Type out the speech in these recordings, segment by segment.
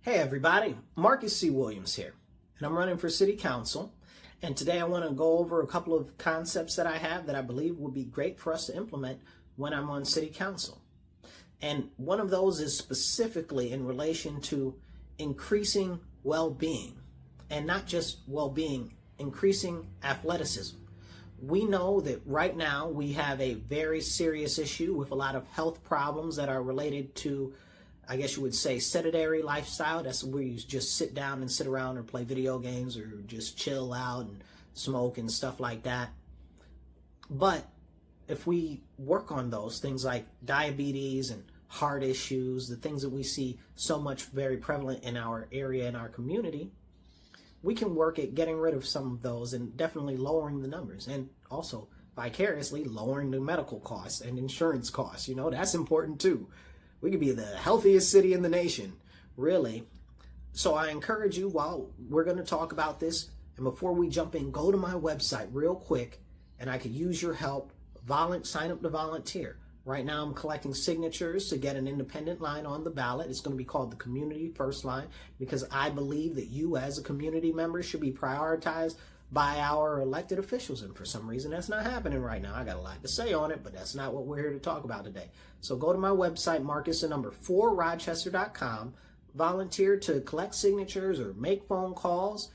Hey everybody, Marcus C. Williams here, and I'm running for City Council. And today I want to go over a couple of concepts that I have that I believe would be great for us to implement when I'm on City Council. And one of those is specifically in relation to increasing well-being, and not just well-being, increasing athleticism. We know that right now we have a very serious issue with a lot of health problems that are related to, I guess you would say, sedentary lifestyle. That's where you just sit down and sit around or play video games or just chill out and smoke and stuff like that. But if we work on those things like diabetes and heart issues, the things that we see so much very prevalent in our area, in our community, we can work at getting rid of some of those and definitely lowering the numbers, and also vicariously lowering the medical costs and insurance costs. You know, that's important too. We could be the healthiest city in the nation, really. So I encourage you, while we're going to talk about this, and before we jump in, go to my website real quick, and I could use your help. Sign up to volunteer. Right now I'm collecting signatures to get an independent line on the ballot. It's going to be called the Community First Line, because I believe that you as a community member should be prioritized by our elected officials, and for some reason that's not happening right now. I got a lot to say on it, but that's not what we're here to talk about today. So go to my website, marcus4rochester.com, volunteer to collect signatures or make phone calls,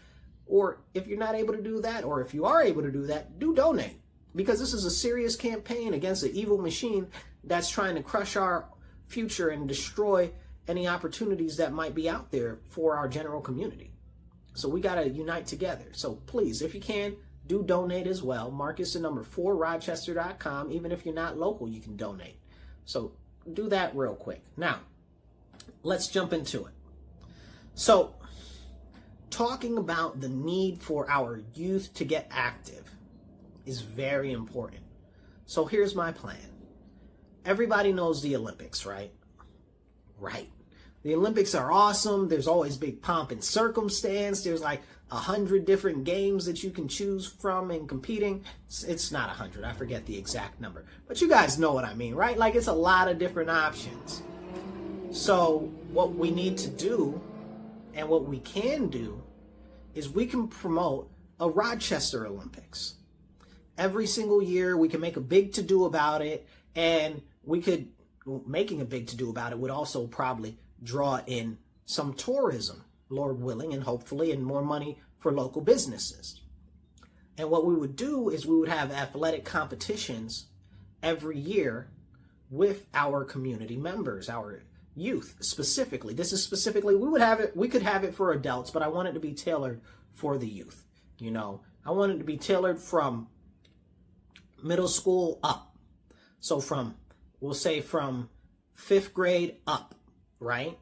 or if you're not able to do that, or if you are able to do that, do donate, because this is a serious campaign against the evil machine that's trying to crush our future and destroy any opportunities that might be out there for our general community. So we got to unite together. So please, if you can, do donate as well. Marcus4rochester.com. Even if you're not local, you can donate. So do that real quick. Now, let's jump into it. So, talking about the need for our youth to get active is very important. So here's my plan. Everybody knows the Olympics, right? Right. The Olympics are awesome. There's always big pomp and circumstance. There's like 100 different games that you can choose from in competing. It's not 100. I forget the exact number. But you guys know what I mean, right? Like, it's a lot of different options. So what we need to do, and what we can do, is we can promote a Rochester Olympics. Every single year we can make a big to-do about it, and making a big to-do about it would also probably draw in some tourism, Lord willing, and hopefully, and more money for local businesses. And what we would do is we would have athletic competitions every year with our community members, our youth specifically. This is specifically, we could have it for adults, but I want it to be tailored for the youth. You know, I want it to be tailored from middle school up. So we'll say from 5th grade up, right?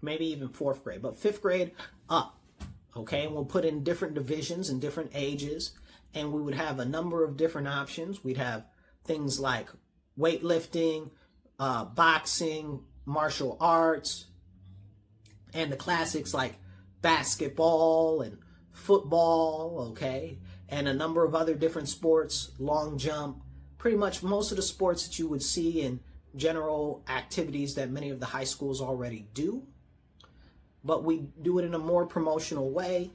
Maybe even 4th grade, but 5th grade up, okay? And we'll put in different divisions and different ages, and we would have a number of different options. We'd have things like weightlifting, boxing, martial arts, and the classics like basketball and football, okay? And a number of other different sports, long jump, pretty much most of the sports that you would see in general activities that many of the high schools already do. But we do it in a more promotional way,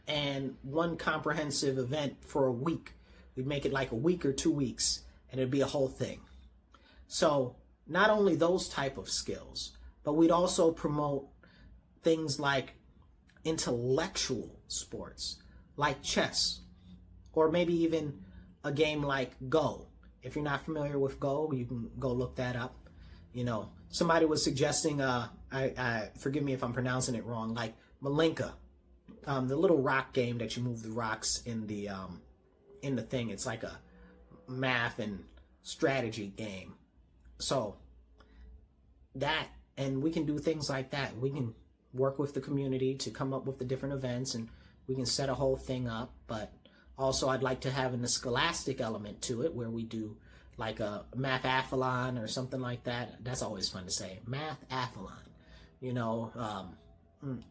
and one comprehensive event for a week. We'd make it like a week or 2 weeks, and it'd be a whole thing. So not only those type of skills, but we'd also promote things like intellectual sports, like chess, or maybe even a game like Go. If you're not familiar with Go, you can go look that up. You know, somebody was suggesting, forgive me if I'm pronouncing it wrong, like Malinka, the little rock game that you move the rocks in the thing. It's like a math and strategy game. So that, and we can do things like that. We can work with the community to come up with the different events, and we can set a whole thing up. But also, I'd like to have a scholastic element to it, where we do like a mathathlon or something like that. That's always fun to say, mathathlon. You know,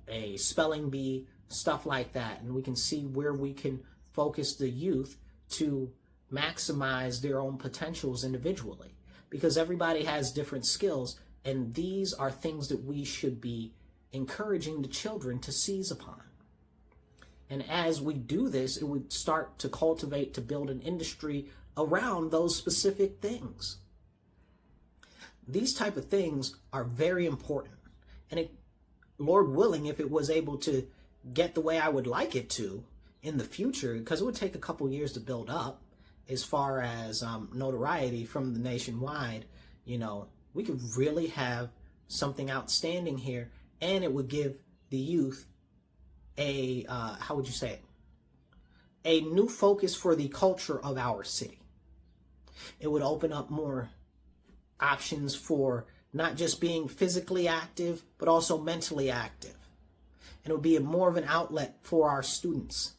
a spelling bee, stuff like that. And we can see where we can focus the youth to maximize their own potentials individually, because everybody has different skills, and these are things that we should be encouraging the children to seize upon. And as we do this, it would start to cultivate, to build an industry around those specific things. These type of things are very important. And Lord willing, if it was able to get the way I would like it to in the future, because it would take a couple years to build up as far as notoriety from the nationwide, we could really have something outstanding here, and it would give the youth a, how would you say it? A new focus for the culture of our city. It would open up more options for not just being physically active, but also mentally active. And it would be more of an outlet for our students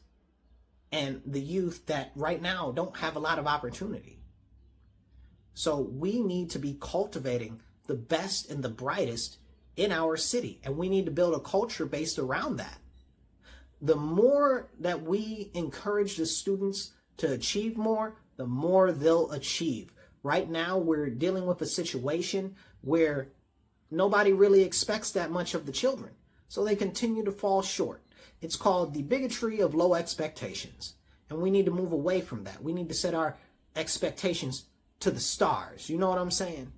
and the youth that right now don't have a lot of opportunity. So we need to be cultivating the best and the brightest in our city, and we need to build a culture based around that. The more that we encourage the students to achieve more, the more they'll achieve. Right now, we're dealing with a situation where nobody really expects that much of the children, so they continue to fall short. It's called the bigotry of low expectations, and we need to move away from that. We need to set our expectations to the stars. You know what I'm saying?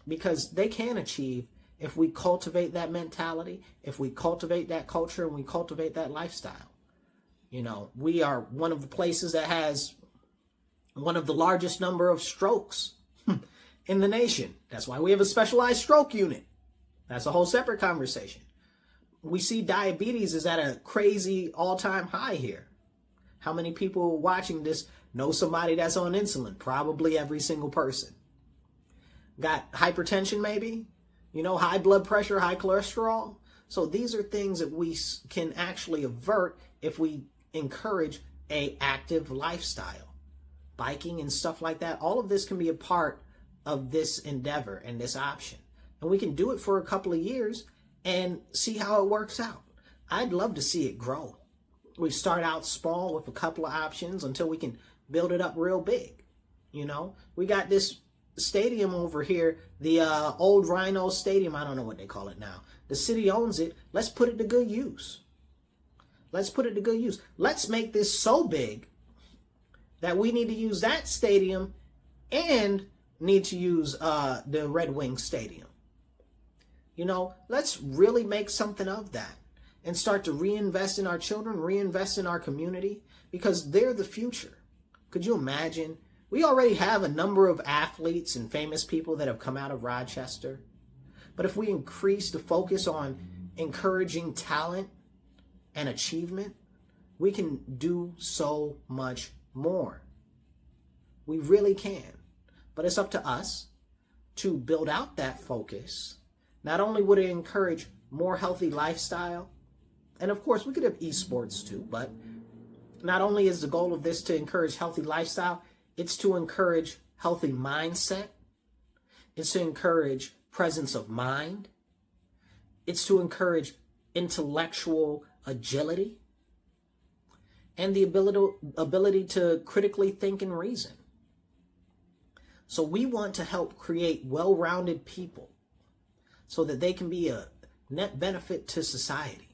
Because they can achieve if we cultivate that mentality, if we cultivate that culture, and we cultivate that lifestyle. We are one of the places that has one of the largest number of strokes in the nation. That's why we have a specialized stroke unit. That's a whole separate conversation. We see diabetes is at a crazy all-time high here. How many people watching this know somebody that's on insulin? Probably every single person. Got hypertension maybe? High blood pressure, high cholesterol. So these are things that we can actually avert if we encourage an active lifestyle. Biking and stuff like that. All of this can be a part of this endeavor and this option. And we can do it for a couple of years and see how it works out. I'd love to see it grow. We start out small with a couple of options until we can build it up real big. We got this stadium over here, the old Rhino Stadium. I don't know what they call it now. The city owns it. Let's put it to good use. Let's make this so big that we need to use that stadium and need to use the Red Wings Stadium. Let's really make something of that and start to reinvest in our children, reinvest in our community, because they're the future. Could you imagine? We already have a number of athletes and famous people that have come out of Rochester. But if we increase the focus on encouraging talent and achievement, we can do so much more. We really can. But it's up to us to build out that focus. Not only would it encourage more healthy lifestyle, and of course we could have esports too, but not only is the goal of this to encourage healthy lifestyle, it's to encourage healthy mindset. It's to encourage presence of mind. It's to encourage intellectual agility and the ability to critically think and reason. So we want to help create well-rounded people so that they can be a net benefit to society.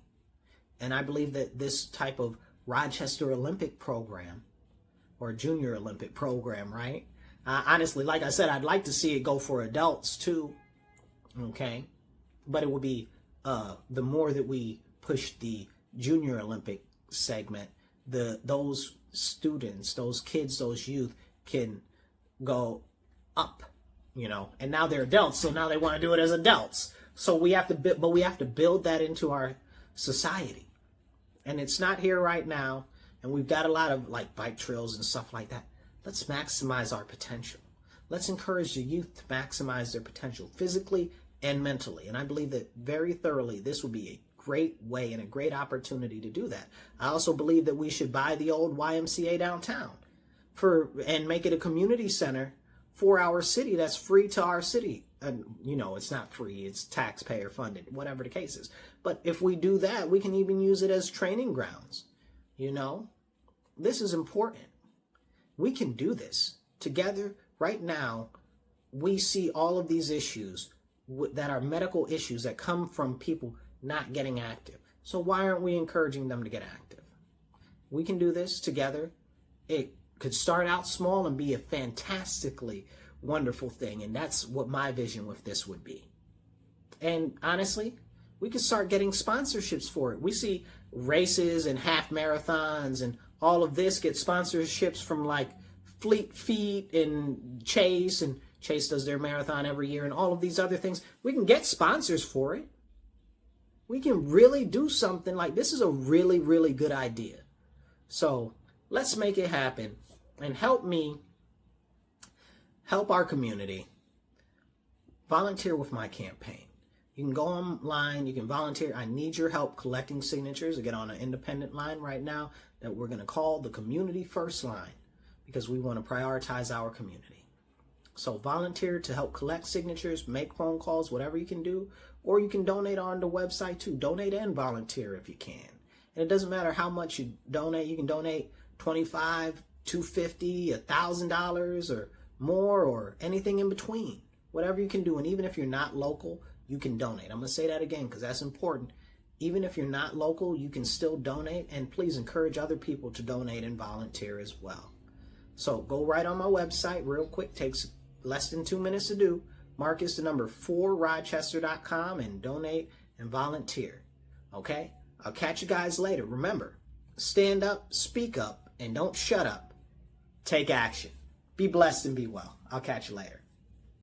And I believe that this type of Rochester Olympic program, or Junior Olympic program, right? Honestly, like I said, I'd like to see it go for adults too, okay? But it would be, the more that we push the Junior Olympic segment, those students, those kids, those youth can go up, and now they're adults, so now they want to do it as adults. So we have to build that into our society. And it's not here right now. And we've got a lot of bike trails and stuff like that. Let's maximize our potential. Let's encourage the youth to maximize their potential physically and mentally. And I believe that very thoroughly this would be a great way and a great opportunity to do that. I also believe that we should buy the old YMCA downtown and make it a community center for our city that's free to our city. And it's not free, it's taxpayer funded, whatever the case is. But if we do that, we can even use it as training grounds. This is important. We can do this together. Right now, we see all of these issues that are medical issues that come from people not getting active. So why aren't we encouraging them to get active? We can do this together. It could start out small and be a fantastically wonderful thing. And that's what my vision with this would be. And honestly, we could start getting sponsorships for it. We see races and half marathons and all of this get sponsorships from like Fleet Feet and Chase does their marathon every year and all of these other things. We can get sponsors for it. We can really do something like this. Is a really, really good idea. So let's make it happen and help me help our community volunteer with my campaign. You can go online, you can volunteer. I need your help collecting signatures to get on an independent line right now that we're going to call the Community First Line because we want to prioritize our community. So volunteer to help collect signatures, make phone calls, whatever you can do, or you can donate on the website too. Donate and volunteer if you can. And it doesn't matter how much you donate. You can donate $25, $250, $1,000 or more or anything in between. Whatever you can do. And even if you're not local, you can donate. I'm going to say that again because that's important. Even if you're not local, you can still donate. And please encourage other people to donate and volunteer as well. So go right on my website real quick. Takes less than 2 minutes to do. Marcus, the number 4rochester.com and donate and volunteer. Okay? I'll catch you guys later. Remember, stand up, speak up, and don't shut up. Take action. Be blessed and be well. I'll catch you later.